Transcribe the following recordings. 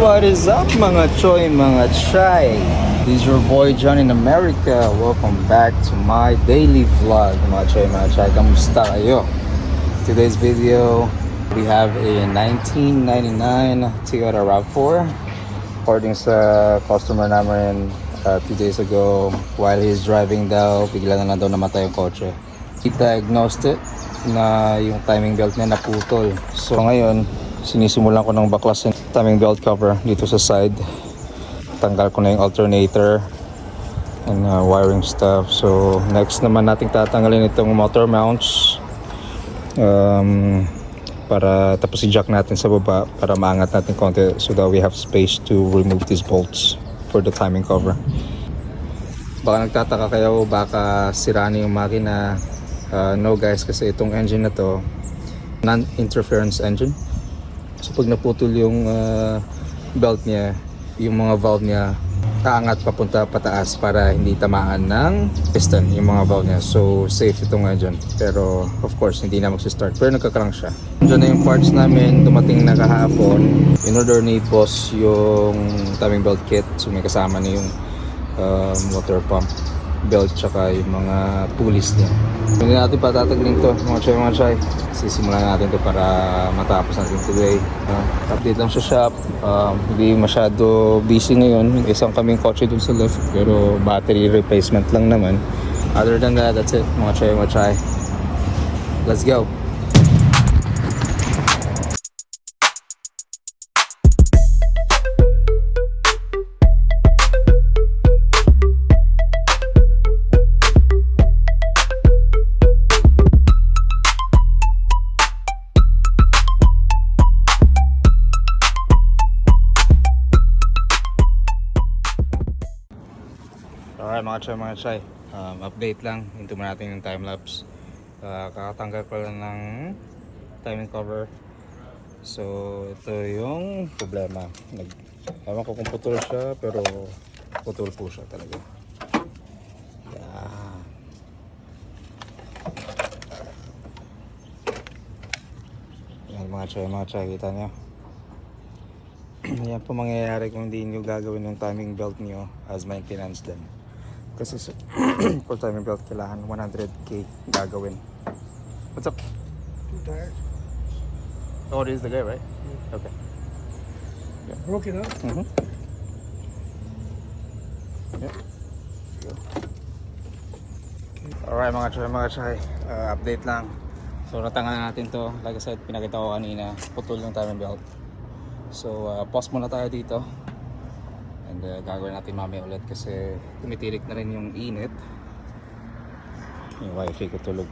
What is up mga choy, mga chay? This is your boy John in America. Welcome back to my daily vlog mga choy, mga chay. Kamusta kayo? Today's video, we have a 1999 Toyota RAV4. According sa customer namin 2 days ago, while he's driving daw, bigla na lang daw namatay yung kotse. I-diagnosed it na yung timing belt niya naputol. So ngayon, sinisimulan ko ng baklasin timing belt cover dito sa side. Tanggal ko na yung alternator and wiring stuff. So next naman nating tatanggalin itong motor mounts para tapos i-jack natin sa baba para maangat natin konti so that we have space to remove these bolts for the timing cover. Baka nagtataka kayo baka sira na yung makina. No guys, kasi itong engine na to non-interference engine. So pag naputol yung belt niya, yung mga valve niya kaangat papunta pataas para hindi tamaan ng piston yung mga valve niya. So safe itong engine. Pero of course hindi na magsi-start, pero nagka-crank siya. Diyan na yung parts namin dumating na kahapon. In order ni boss yung timing belt kit. So may kasama na yung motor pump belt tsaka yung mga pulleys niya. Hindi natin patatagalin to mga chay. Sisimulan natin to para matapos natin today. Update lang sa shop. Hindi masyado busy ngayon. Isang kaming kotse dun sa left pero battery replacement lang naman. Other than that, that's it mga chay. Let's go! Alright mga chay, update lang, into mo natin yung time-lapse. Kakatanggal ko lang ng timing cover. So ito yung problema. Ewan ko kung putol siya, pero putol po siya talaga. Yan mga chay, kita nyo. Yan po mangyayari kung hindi nyo gagawin yung timing belt nyo as maintenance din. Kasi for timing belt kailangan 100k gagawin. What's up? 2 tires. Oh, this is the guy, right? Yeah. Okay. Yeah. Broke it up? Mm-hmm. Yep. Alright mga chay, update lang. So natanggal na natin to. Like I said, pinakita ko kanina, putol yung timing belt. So pause muna tayo dito. And gagawin natin mamaya ulit kasi tumitirik na rin yung init. Yung wifi ko tulog.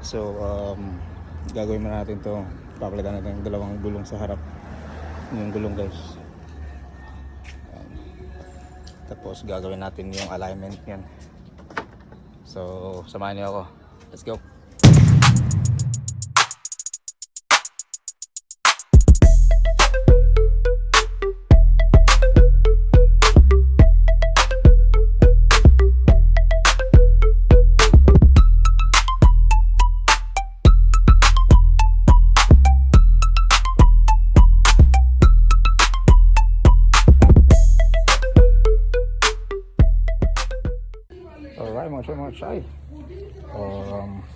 So gagawin muna natin to. Papalitan natin yung dalawang gulong sa harap. Yung gulong guys. Tapos gagawin natin yung alignment yan. So samahan niyo ako. Let's go! Alright mga chay.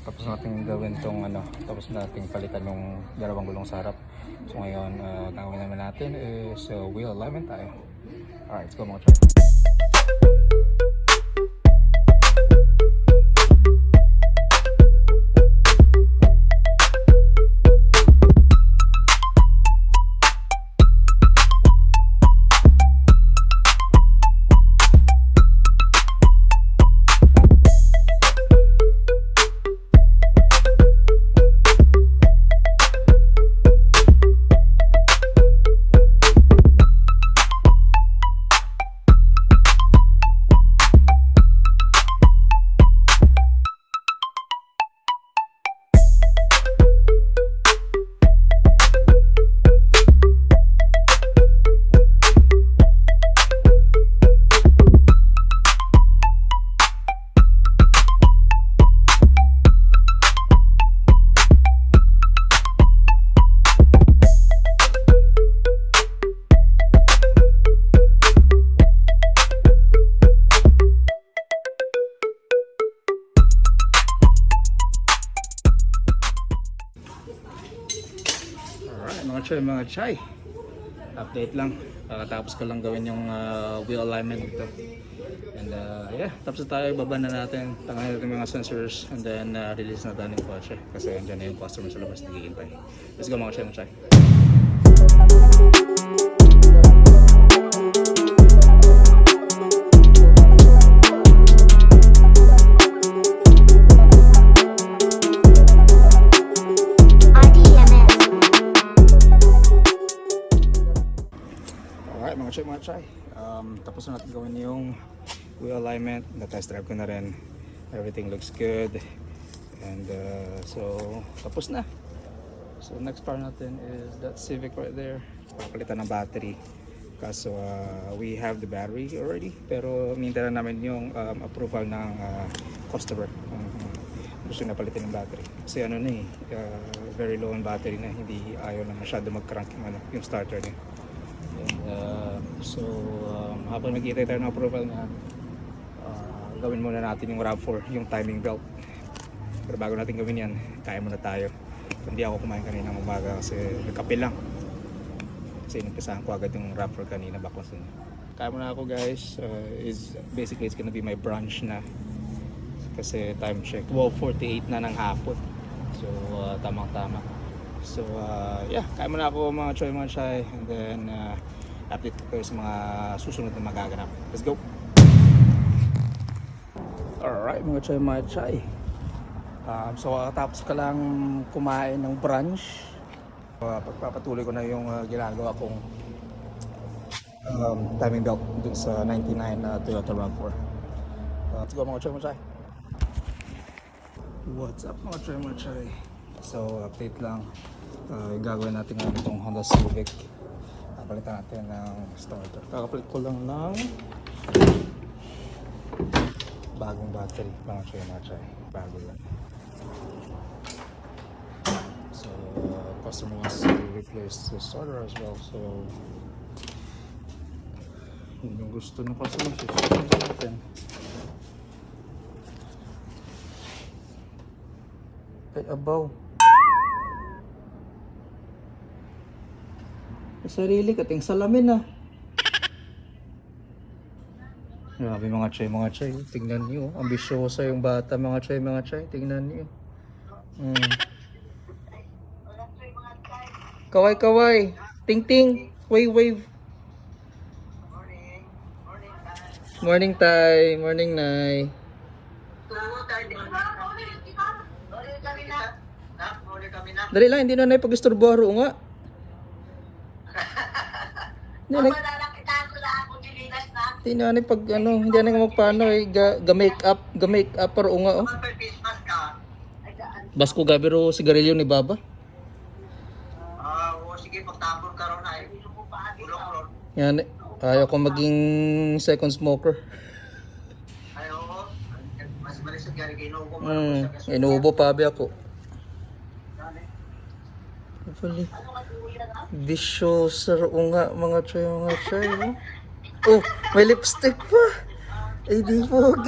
Tapos natin gawin tong tapos natin palitan yung dalawang gulong sa harap. So ngayon gagawin naman natin is wheel alignment tayo. Alright, let's go mga chay. mga chay. Update lang. Tapos ko lang gawin yung wheel alignment dito. And yeah, tapos na tayo, baba na natin, tanggalin natin yung mga sensors, and then release na tayo yung kotse. Kasi andyan na yung customer sa labas naghihintay. Let's go mga chay. Alright mga chay. Tapos na natin gawin yung wheel alignment. Na-test drive ko na rin. Everything looks good. And so, tapos na. So next part natin is that Civic right there. Papalitan ng battery. Kaso we have the battery already. Pero minta na namin yung approval ng customer. Gusto na palitan ng battery. Kasi ano na very low on battery na. Hindi ayaw na masyado mag-crank yung starter niya. So habang nag-iitay tayo ng approval na gawin muna natin yung RAV4, yung timing belt. Pero bago natin gawin yan, kaya muna tayo. Hindi ako kumain kanina ng umaga kasi nagkape lang. Kasi inumpisahan ko agad yung RAV4 kanina baklasin. Kaya muna ako guys. Basically it's gonna be my brunch na. Kasi time check 12:48 na ng hapon. So tamang-tama. So yeah, kaya muna ako mga chay. And then update ko kayo sa mga susunod na magaganap. Let's go! Alright mga chay. So tapos ka lang kumain ng brunch. Pagpapatuloy ko na yung ginagawa kong timing belt dun sa 99 Toyota RAV4. Let's go mga chay. What's up mga chay? So update lang. Yung gagawin natin ngayon itong Honda Civic. Palitan natin ng starter. Kakapalit ko lang ng bagong battery. Mga chay. Bago yan. So customer wants to replace the starter as well. So yun yung gusto ng customer. So natin. Ay abaw. Sarili ka, ting salamin Grabe mga chay. Tingnan niyo, ambisyosa yung bata mga chay. Tingnan niyo. Kaway. Ting. Wave. Morning tay. Morning nay. Dali lang, hindi na nay pag-istorbo nga. Hindi na pag hindi na magpaano ga-make up pero nga Basko gabiro sigarilyo ni Baba. Sige pagtapon ka ron ay. Yan, ayaw ko maging second smoker. Ayaw, mas malisod gari kay Inubo. Inubo pa abi ako. Pali. Viciouser nga mga chay. Oh, may lipstick pa. Ay di pog.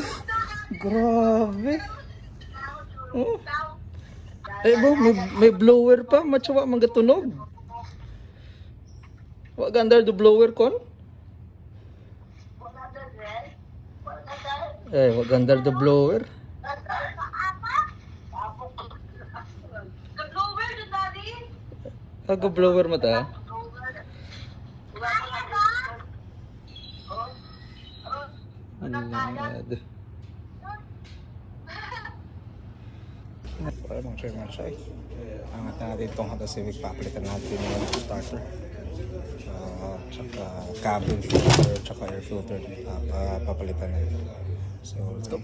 Grabe. Ay bo, may blower pa, matsawa magatunog. Wa gandar do blower kon? Wa gandar do blower. Aga blower mo ta? Para mga chay. Angat na natin itong Honda Civic. Papalitan natin yung starter. Tsaka cabin filter, tsaka air filter. Papalitan natin. So let's go.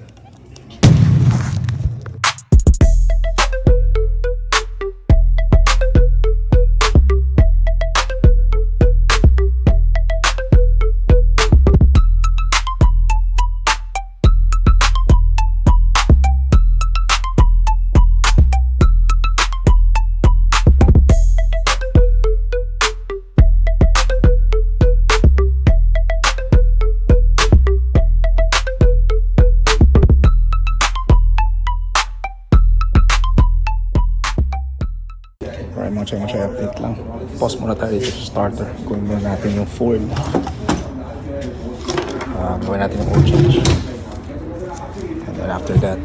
Alright mga chay, update lang. Pause muna tayo dito sa starter. Kunin muna natin yung Ford. Gawin natin yung oil change. And then after that,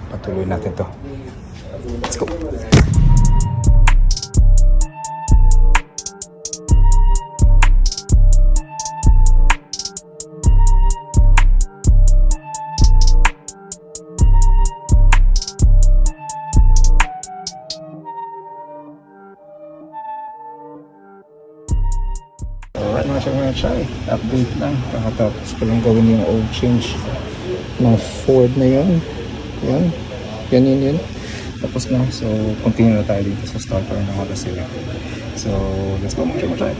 patuloy natin to. Let's go! Alright mga siya, update lang. Kakatapos ko lang gawin yung oil change ng Ford na yun. Yan. Tapos na. So, continue na tayo dito sa starter ng Honda Civic. So, let's go mga siya.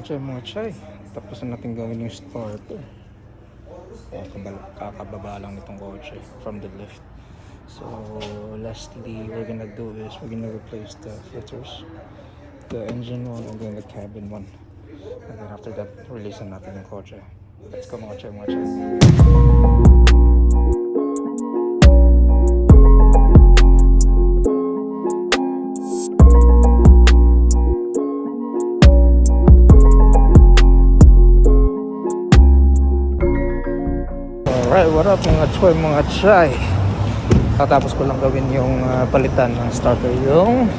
Mga chay. Tapos na natin gawin yung starter. Kakababa lang nitong kotse from the lift. So, lastly, we're gonna do is we're gonna replace the filters, the engine one, and then the cabin one. And then after that, release na natin yung kotse. Let's go mga chay. Alright, what up mga chay? Tapos ko lang gawin yung palitan ng starter yung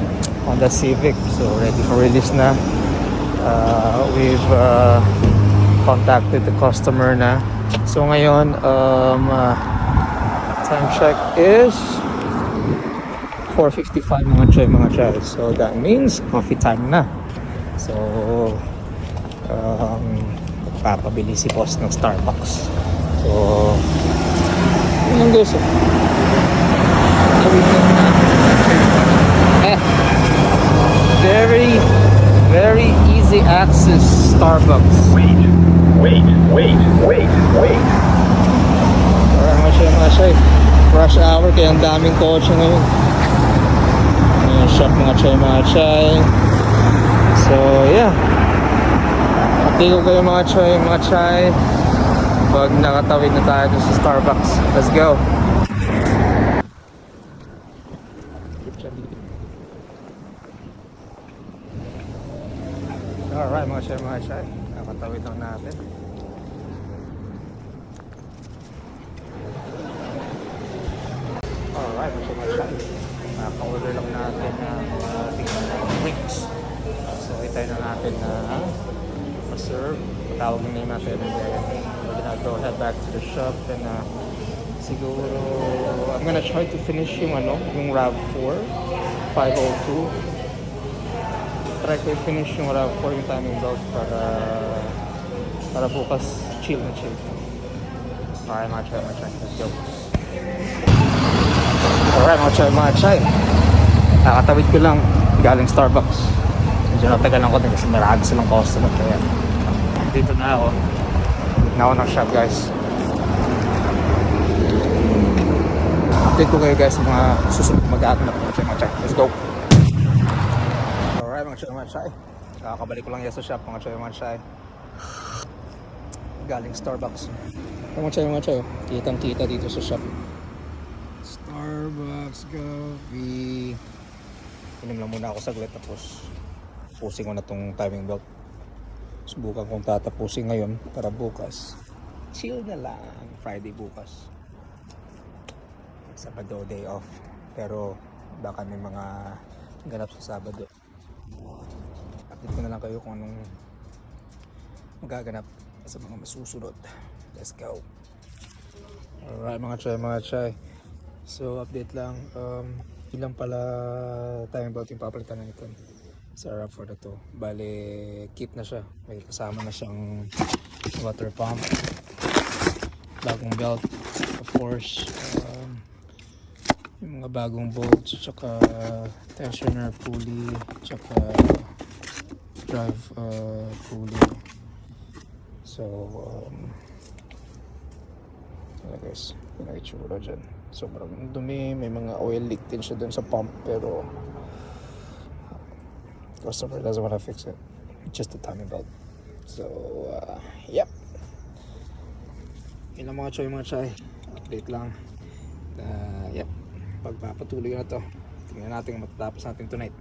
Honda Civic. So ready for release na. We've contacted the customer na. So ngayon, time check is 4:55 mga chay. So that means coffee time na. So papabili si boss ng Starbucks. So, yun ang gusto. Very easy access Starbucks. Wait. Parang mga siya. Rush hour kaya ang daming kotse ngayon. Ayan, shop mga chay. So, yeah. Update ko kayo mga chay. Pag nakatawid na tayo sa Starbucks. Let's go! Alright mga chay. Nakatawid lang natin. Alright mga chay. Naka-order lang natin ng drinks. So itay na natin na ma-serve. Patawag na yung natin. We're gonna go head back to the shop and siguro I'm gonna try to finish yung RAV4 502. Try ko i-finish yung RAV4 yung timing belt para bukas chill. Alright mga chay. Let's go. Alright mga chay. Nakatawid ko lang galing Starbucks. Medyo natagal lang ko din kasi marami silang customer kaya dito na ako. Now ng shop guys. Update ko kayo guys sa mga susunod mag-aatap mga chay. Let's go. Alright mga chay. Kakabalik ko lang yan sa shop mga chay. Galing Starbucks. Mga chay. Kitang-kita dito sa shop. Starbucks coffee. Inom lang muna ako saglit tapos pusing ko na tong timing belt. Subukan kong tatapusin ngayon para bukas chill na lang. Friday bukas, Sabado day off, pero baka may mga ganap sa Sabado. Update ko na lang kayo kung anong magaganap sa mga masusunod. Let's go. Alright mga chay. So update lang, ilang pala timing belt yung papalitan na ito sa RAV4 na to. Bale, keep na siya. May kasama na siyang water pump, bagong belt, of course, yung mga bagong bolts, tsaka tensioner pulley, tsaka drive pulley. So, Ayan guys, yun ang itsura dyan. Sobrang dumi, may mga oil leak din siya dun sa pump, pero customer doesn't want to fix it. Just the timing belt. So, yep. Yun lang mga chay. Update lang. Yep. Pagpapatuloy na to. Tingnan natin kung matatapos natin tonight.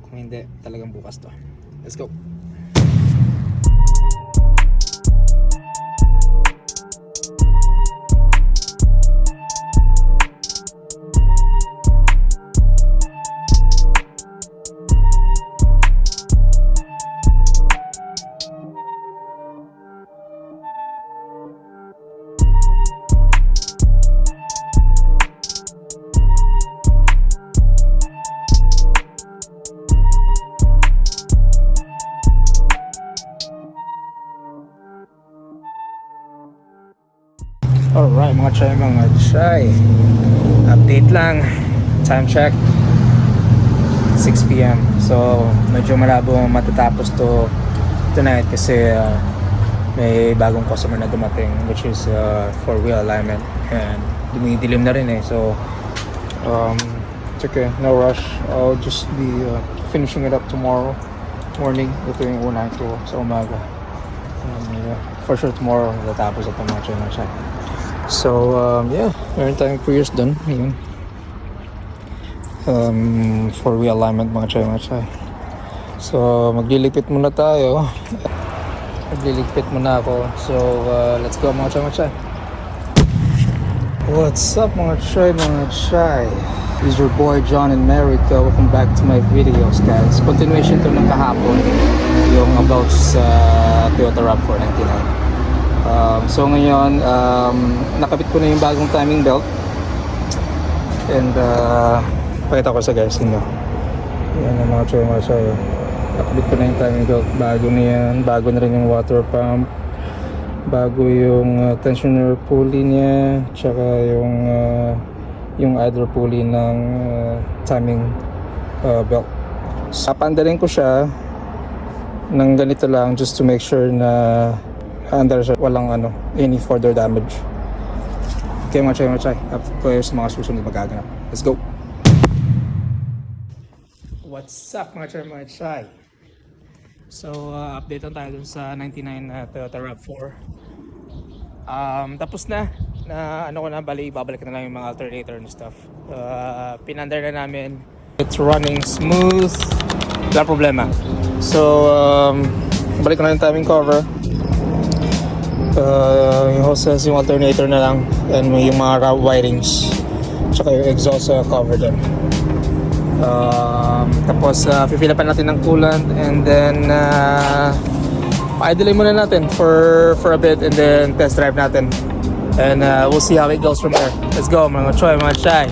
Kung hindi, talagang bukas to. Let's go. Alright mga chay. Update lang. Time check. 6 p.m. So medyo malabo matatapos to tonight kasi may bagong customer na dumating, which is for wheel alignment, and dumidilim na rin eh. So it's okay, no rush. I'll just be finishing it up tomorrow morning. Ito yung unang ko sa umaga. For sure tomorrow matatapos ito mga chay. So, yeah, meron tayong prayers dun. Yun. For realignment mga chay. So, maglilipit muna tayo. Maglilipit muna ako. So, let's go mga chay. What's up mga chay? This is your boy John and Merica. Welcome back to my videos guys. Continuation to ng kahapon. Yung about sa Toyota RAV4 99. So ngayon, nakabit ko na yung bagong timing belt. And pakita ko sa guys inyo. Yan ang mga chay. Nakabit ko na yung timing belt. Bago na yan. Bago na rin yung water pump. Bago yung tensioner pulley niya. Tsaka yung idler pulley ng timing belt. Papandalin ko siya ng ganito lang just to make sure na under siya, walang any further damage. Okay mga chay. After ko yung mga susunod magaganap. Let's go. What's up mga chay? So update lang tayo dun sa 99 Toyota RAV4. Tapos na ko na, bali babalik na lang yung mga alternator and stuff. Pinandar na namin. It's running smooth. Wala problema. So balik na yung timing cover. Yung hoses, yung alternator na lang, and yung mga wirings, tsaka yung exhaust cover din. Tapos fill upan natin ng coolant, and then pa-idle muna natin for a bit, and then test drive natin, and we'll see how it goes from there. Let's go mga chay.